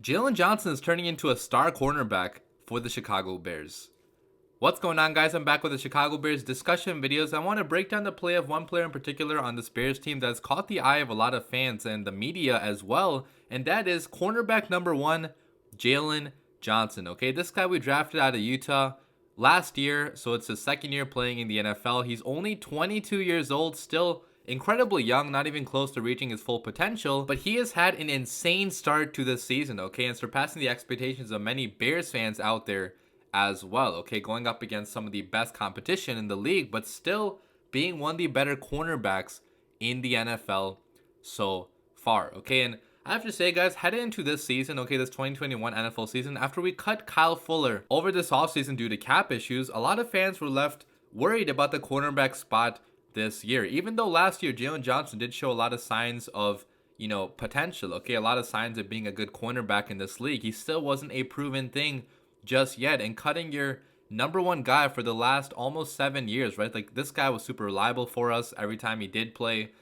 Jaylon Johnson is turning into a star cornerback for the Chicago Bears. What's going on, guys? I'm back with the Chicago Bears discussion videos. I want to break down the play of one player in particular on this Bears team that's caught the eye of a lot of fans and the media as well, and that is cornerback number 1, Jaylon Johnson. Okay, this guy we drafted out of Utah last year, so it's his second year playing in the NFL. He's only 22 years old, still incredibly young, not even close to reaching his full potential, but he has had an insane start to this season, okay, and surpassing the expectations of many Bears fans out there as well, okay, going up against some of the best competition in the league, but still being one of the better cornerbacks in the NFL so far, okay. And I have to say, guys, headed into this season, okay, this 2021 NFL season, after we cut Kyle Fuller over this offseason due to cap issues, a lot of fans were left worried about the cornerback spot this year. Even though last year Jaylon Johnson did show a lot of signs of, potential, okay, a lot of signs of being a good cornerback in this league, he still wasn't a proven thing just yet. And cutting your number 1 guy for the last almost 7 years, right? Like, this guy was super reliable for us every time he did play.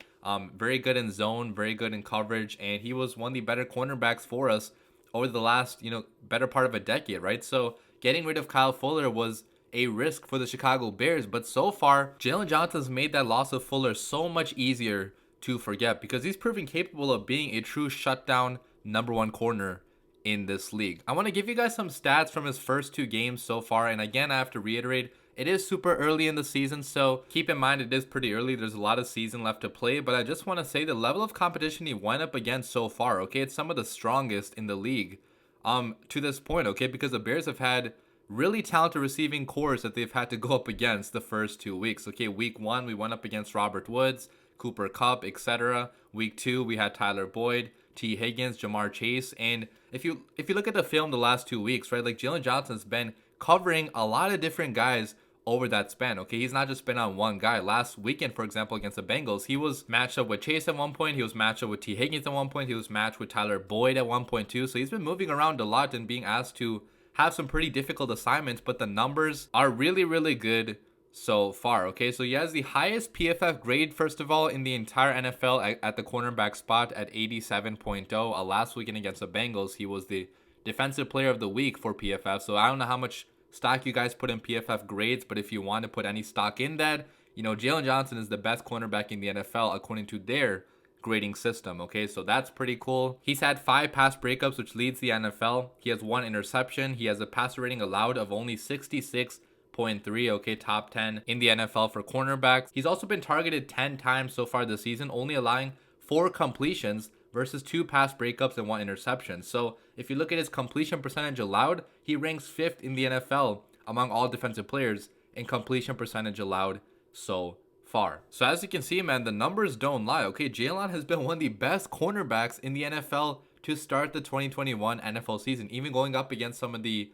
Very good in zone, very good in coverage, and he was one of the better cornerbacks for us over the last, better part of a decade, right? So getting rid of Kyle Fuller was a risk for the Chicago Bears, but so far Jaylon Johnson's made that loss of Fuller so much easier to forget because he's proven capable of being a true shutdown number 1 corner in this league. I want to give you guys some stats from his first 2 games so far, and again, I have to reiterate, it is super early in the season, so keep in mind it is pretty early. There's a lot of season left to play, but I just want to say the level of competition he went up against so far, okay, it's some of the strongest in the league to this point, okay, because the Bears have had really talented receiving cores that they've had to go up against the first 2 weeks. Okay, week 1 we went up against Robert Woods, Cooper Kupp, etc. Week 2 we had Tyler Boyd, T. Higgins, Jamar Chase, and if you look at the film the last 2 weeks, right, like Jaylon Johnson's been covering a lot of different guys over that span. Okay, he's not just been on one guy. Last weekend, for example, against the Bengals, he was matched up with Chase at one point, he was matched up with T. Higgins at one point, he was matched with Tyler Boyd at one point too. So he's been moving around a lot and being asked to have some pretty difficult assignments, but the numbers are really, really good so far. Okay, so he has the highest PFF grade, first of all, in the entire NFL at the cornerback spot at 87.0. Last weekend against the Bengals, he was the defensive player of the week for PFF. So I don't know how much stock you guys put in PFF grades, but if you want to put any stock in that, Jaylon Johnson is the best cornerback in the NFL according to their grading system. Okay, so that's pretty cool. He's had 5 pass breakups, which leads the NFL. He has 1 interception. He has a passer rating allowed of only 66.3, okay, top 10 in the NFL for cornerbacks. He's also been targeted 10 times so far this season, only allowing 4 completions versus 2 pass breakups and 1 interception. So if you look at his completion percentage allowed, he ranks 5th in the NFL among all defensive players in completion percentage allowed so far. So as you can see, man, the numbers don't lie. Okay, Jaylon has been one of the best cornerbacks in the NFL to start the 2021 NFL season, even going up against some of the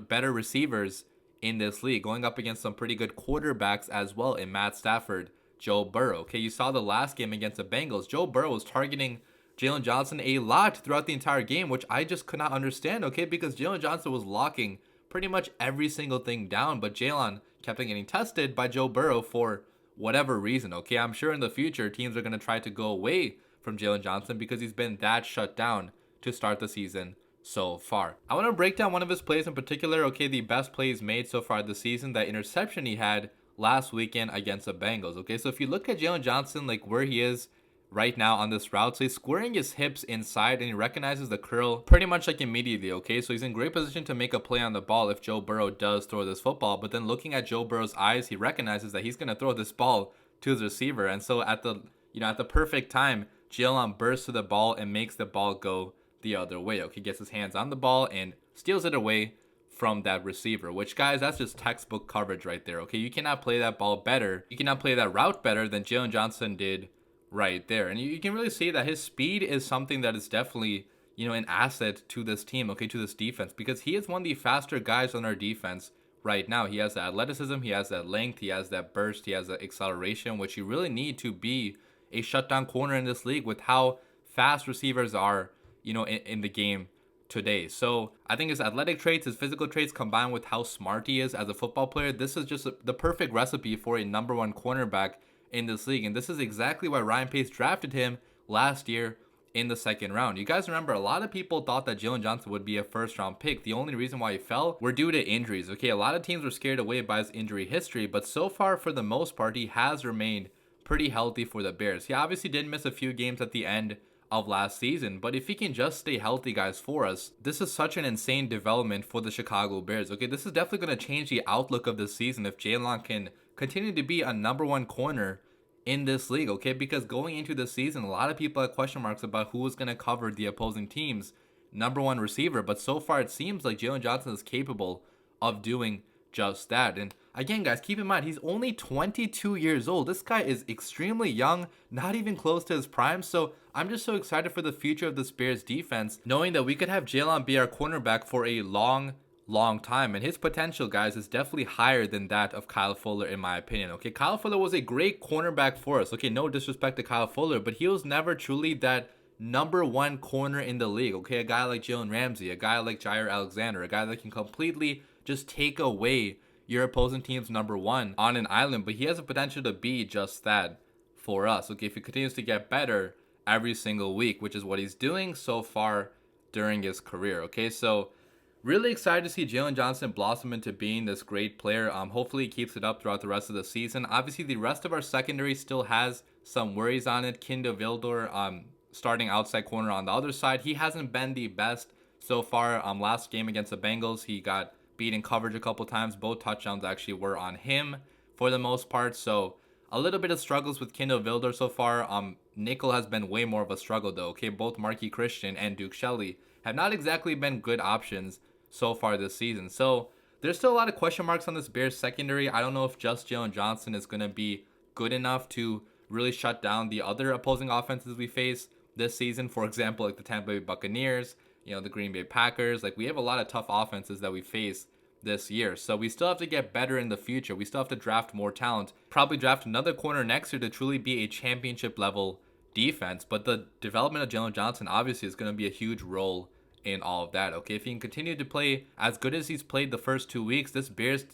better receivers in this league, going up against some pretty good quarterbacks as well in Matt Stafford, Joe Burrow. Okay, you saw the last game against the Bengals. Joe Burrow was targeting Jaylon Johnson a lot throughout the entire game, which I just could not understand, okay, because Jaylon Johnson was locking pretty much every single thing down, but Jaylon kept on getting tested by Joe Burrow for whatever reason. Okay, I'm sure in the future teams are going to try to go away from Jaylon Johnson because he's been that shut down to start the season so far. I want to break down one of his plays in particular. Okay, the best plays made so far this season, that interception he had last weekend against the Bengals. Okay, so if you look at Jaylon Johnson, like where he is right now on this route, so he's squaring his hips inside and he recognizes the curl pretty much like immediately. Okay, so he's in great position to make a play on the ball if Joe Burrow does throw this football, but then looking at Joe Burrow's eyes, he recognizes that he's going to throw this ball to his receiver, and so at the perfect time, Jaylon bursts to the ball and makes the ball go the other way. Okay, gets his hands on the ball and steals it away from that receiver, which, guys, that's just textbook coverage right there. Okay, you cannot play that ball better, you cannot play that route better than Jaylon Johnson did right there. And you can really see that his speed is something that is definitely, an asset to this team, okay, to this defense, because he is one of the faster guys on our defense right now. He has the athleticism, he has that length, he has that burst, he has that acceleration, which you really need to be a shutdown corner in this league with how fast receivers are, in the game today. So I think his athletic traits, his physical traits, combined with how smart he is as a football player, this is just the perfect recipe for a number 1 cornerback in this league. And this is exactly why Ryan Pace drafted him last year in the second round. You guys remember, a lot of people thought that Jaylon Johnson would be a first round pick. The only reason why he fell were due to injuries. Okay, a lot of teams were scared away by his injury history, but so far, for the most part, he has remained pretty healthy for the Bears. He obviously did miss a few games at the end of last season, but if he can just stay healthy, guys, for us, this is such an insane development for the Chicago Bears. Okay, this is definitely going to change the outlook of the season if Jaylon can continue to be a #1 corner in this league. Okay, because going into the season, a lot of people had question marks about who was going to cover the opposing team's #1 receiver, but so far it seems like Jaylon Johnson is capable of doing just that. And again, guys, keep in mind, he's only 22 years old. This guy is extremely young, not even close to his prime. So I'm just so excited for the future of this Bears defense, knowing that we could have Jaylon be our cornerback for a long time. And his potential, guys, is definitely higher than that of Kyle Fuller, in my opinion. Okay, Kyle Fuller was a great cornerback for us. Okay, no disrespect to Kyle Fuller, but he was never truly that #1 corner in the league. Okay, a guy like Jalen Ramsey, a guy like Jair Alexander, a guy that can completely just take away your opposing team's #1 on an island. But he has the potential to be just that for us. Okay, if he continues to get better every single week, which is what he's doing so far during his career. Okay, so really excited to see Jaylon Johnson blossom into being this great player. Hopefully he keeps it up throughout the rest of the season. Obviously, the rest of our secondary still has some worries on it. Kindle Vildor, starting outside corner on the other side, he hasn't been the best so far. Last game against the Bengals, he got beat in coverage a couple times. Both touchdowns actually were on him for the most part. So a little bit of struggles with Kindle Vildor so far. Nickel has been way more of a struggle though. Okay, both Marquis Christian and Duke Shelley have not exactly been good options so far this season. So there's still a lot of question marks on this Bears secondary. I don't know if just Jaylon Johnson is going to be good enough to really shut down the other opposing offenses we face this season. For example, like the Tampa Bay Buccaneers, the Green Bay Packers. Like, we have a lot of tough offenses that we face this year. So we still have to get better in the future. We still have to draft more talent. Probably draft another corner next year to truly be a championship level defense. But the development of Jaylon Johnson obviously is going to be a huge role in all of that. Okay, if he can continue to play as good as he's played the first 2 weeks, this Bears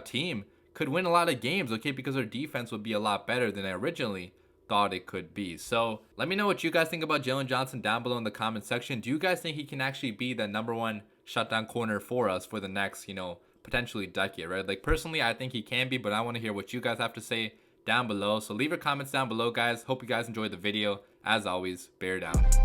team could win a lot of games. Okay, because our defense would be a lot better than I originally thought it could be. So let me know what you guys think about Jaylon Johnson down below in the comment section. Do you guys think he can actually be the #1 shutdown corner for us for the next, potentially decade, right? Like, personally, I think he can be, but I want to hear what you guys have to say down below. So leave your comments down below, guys. Hope you guys enjoyed the video. As always, bear down.